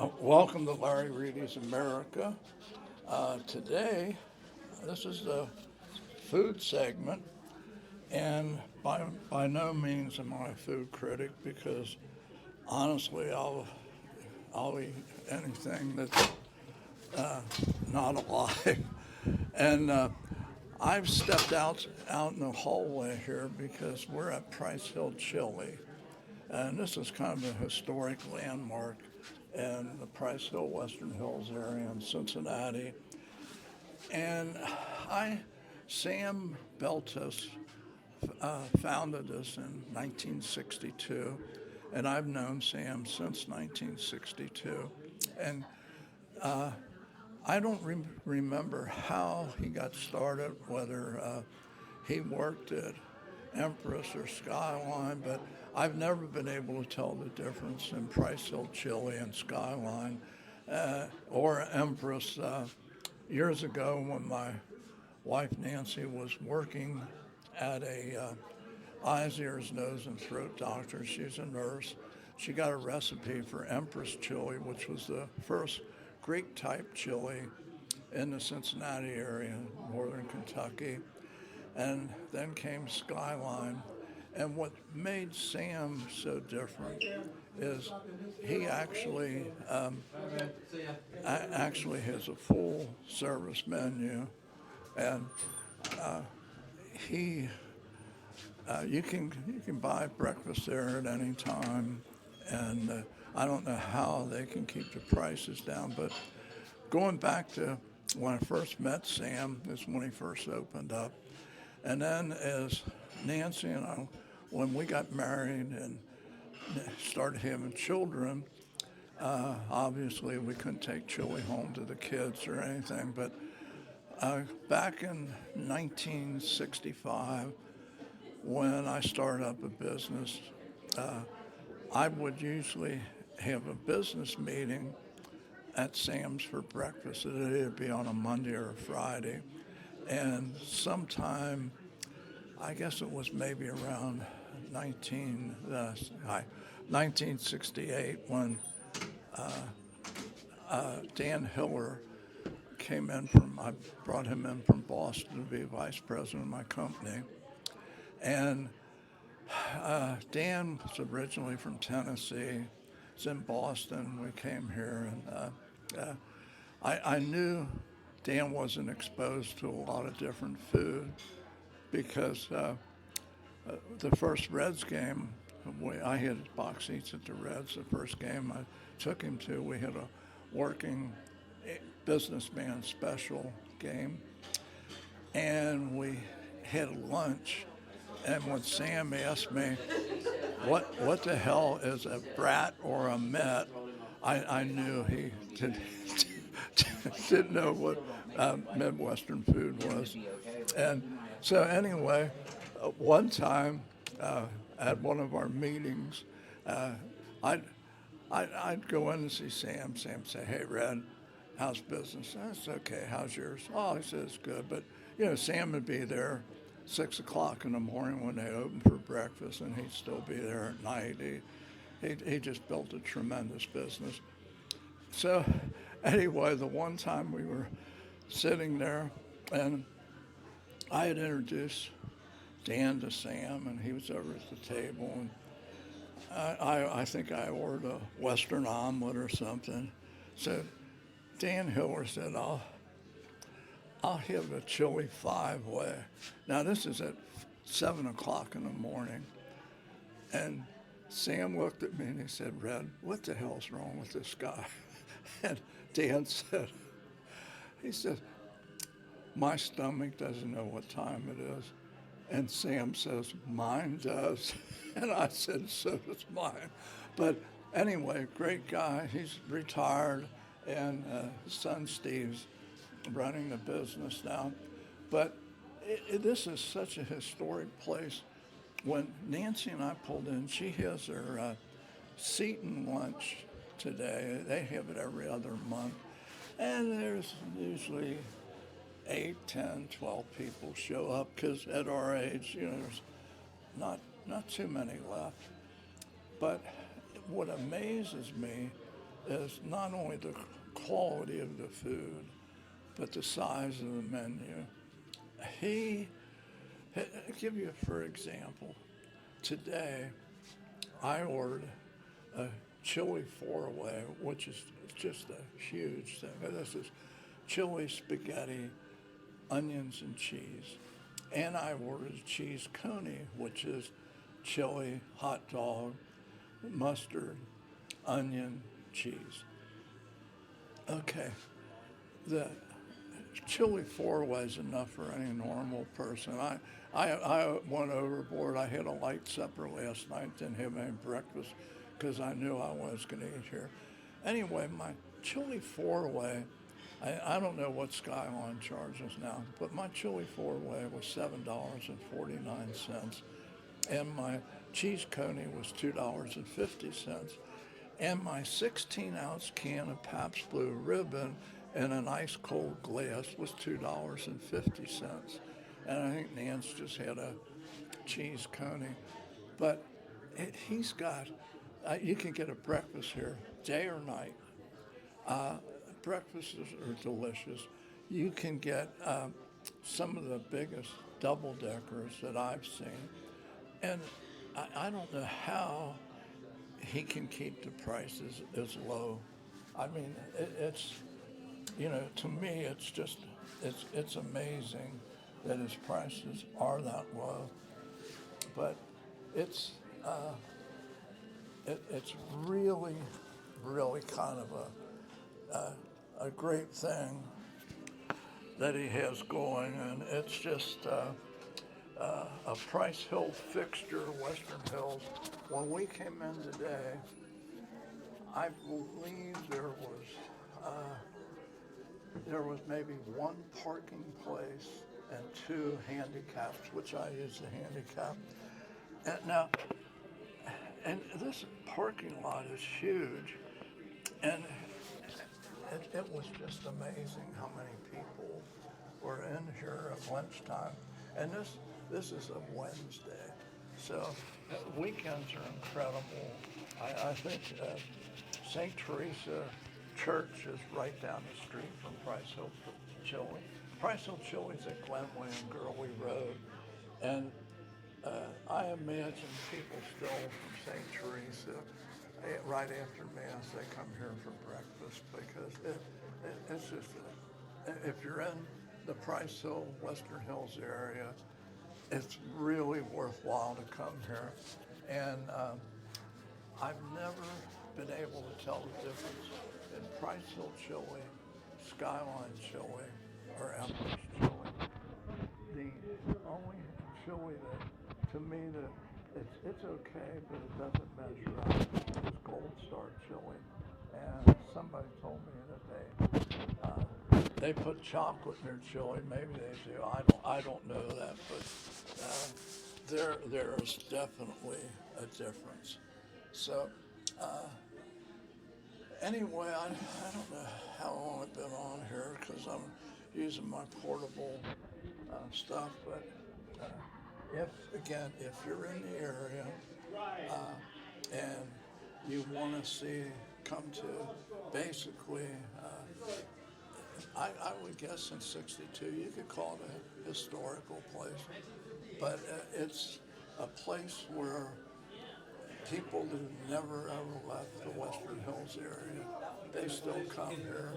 Welcome to Larry Reedy's America. Today, this is the food segment, and by no means am I a food critic because honestly, I'll eat anything that's not alive. And I've stepped out in the hallway here because we're at Price Hill Chilli, and this is kind of a historic landmark in the Price Hill Western Hills area in Cincinnati. And Sam Beltsos founded this in 1962, and I've known Sam since 1962. And I don't remember how he got started, whether he worked at Empress or Skyline, but I've never been able to tell the difference in Price Hill Chilli and Skyline or Empress. Years ago, when my wife Nancy was working at a eyes, ears, nose, and throat doctor, she's a nurse. She got a recipe for Empress chili, which was the first Greek type chili in the Cincinnati area, northern Kentucky. And then came Skyline. And what made Sam so different is he actually has a full service menu, and he you can buy breakfast there at any time, and I don't know how they can keep the prices down. But going back to when I first met Sam, is when he first opened up, and then as Nancy and I, when we got married and started having children, obviously we couldn't take chili home to the kids or anything. But back in 1965, when I started up a business, I would usually have a business meeting at Sam's for breakfast. It'd be on a Monday or a Friday. And sometime, I guess it was maybe around 1968, when Dan Hiller came in I brought him in from Boston to be vice president of my company. And Dan was originally from Tennessee. It's in Boston. We came here, and I knew Dan wasn't exposed to a lot of different food because the first Reds game, I had box seats at the Reds. The first game I took him to, we had a working businessman special game, and we had lunch. And when Sam asked me, what the hell is a brat or a met, I knew he didn't know what Midwestern food was. And so anyway, one time at one of our meetings, I'd go in and see Sam. Sam say, "Hey, Red, how's business?" That's okay. How's yours? Oh, he says, good. But, Sam would be there 6 o'clock in the morning when they opened for breakfast, and he'd still be there at night. He just built a tremendous business. So anyway, the one time we were sitting there, and I had introduced Dan to Sam, and he was over at the table, and I think I ordered a Western omelet or something. So Dan Hiller said, I'll have a chili 5-way. Now this is at 7 o'clock in the morning. And Sam looked at me and he said, "Red, what the hell's wrong with this guy?" And Dan said, "My stomach doesn't know what time it is." And Sam says, "Mine does." And I said, "So does mine." But anyway, great guy. He's retired, and his son Steve's running the business now. But this is such a historic place. When Nancy and I pulled in, she has her Seton lunch today. They have it every other month. And there's usually 8, 10, 12 people show up because at our age, there's not too many left. But what amazes me is not only the quality of the food, but the size of the menu. He, I'll give you for example, today I ordered a chili four-way, which is just a huge thing. This is chili, spaghetti, onions, and cheese. And I ordered a cheese coney, which is chili, hot dog, mustard, onion, cheese. Okay, the chili four-way is enough for any normal person. I went overboard. I had a light supper last night, didn't have any breakfast because I knew I was going to eat here. Anyway, my chili four-way, I don't know what Skyline charges now, but my chili four-way was $7.49, and my cheese coney was $2.50, and my 16-ounce can of Pabst Blue Ribbon in an ice cold glass was $2.50. And I think Nance just had a cheese coney. But he's got, you can get a breakfast here, day or night. Breakfasts are delicious. You can get some of the biggest double deckers that I've seen. And I don't know how he can keep the prices as low. I mean, it's, to me, it's just, it's amazing that his prices are that low. But it's really, really kind of a great thing that he has going, and it's just a Price Hill fixture, Western Hills. When we came in today, I believe there was maybe one parking place and two handicaps, which I use the handicap. And this parking lot is huge, and it was just amazing how many people were in here at lunchtime. And this is a Wednesday, so weekends are incredible. I think St. Teresa Church is right down the street from Price Hill Chilli. Price Hill Chilli is at Glenway and Gurley Road, and I imagine people still from St. Teresa, right after Mass, they come here for breakfast because it's just, if you're in the Price Hill, Western Hills area, it's really worthwhile to come here. And I've never been able to tell the difference in Price Hill Chilli, Skyline Chilli, or Empress Chilli. The only chili that, to me, that it's okay, but it doesn't measure up, is Gold Star Chili. And somebody told me that they put chocolate in their chili. Maybe they do. I don't know that, but there is definitely a difference. So anyway, I don't know how long I've been on here because I'm using my portable stuff. But if you're in the area and you want to come to basically, I would guess in 62 you could call it a historical place, but it's a place where people that never ever left the Western Hills area, they still come here.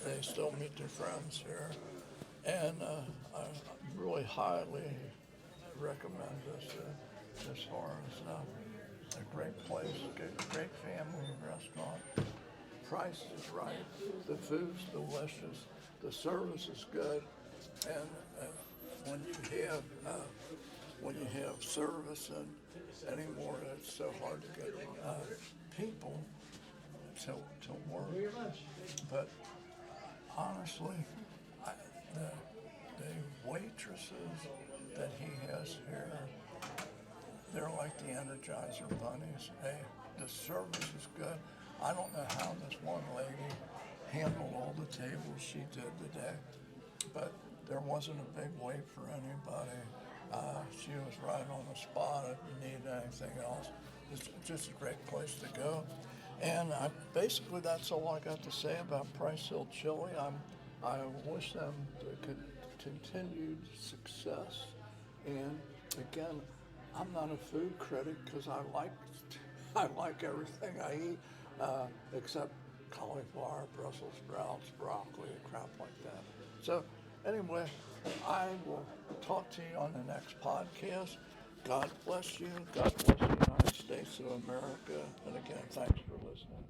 They still meet their friends here, and I really highly recommend this as far as a great place, great family restaurant. Price is right, the food's delicious, the service is good, and when you have service and anymore, it's so hard to get people to work. But honestly, the waitresses that he has here, they're like the Energizer bunnies. The service is good. I don't know how this one lady handled all the tables she did today, but there wasn't a big wait for anybody. She was right on the spot if you need anything else. It's just a great place to go. And basically, that's all I got to say about Price Hill Chili. I wish them continued success. And again, I'm not a food critic because I like everything I eat except cauliflower, Brussels sprouts, broccoli, crap like that. So anyway, I will talk to you on the next podcast. God bless you. God bless the United States of America. And again, thanks for listening.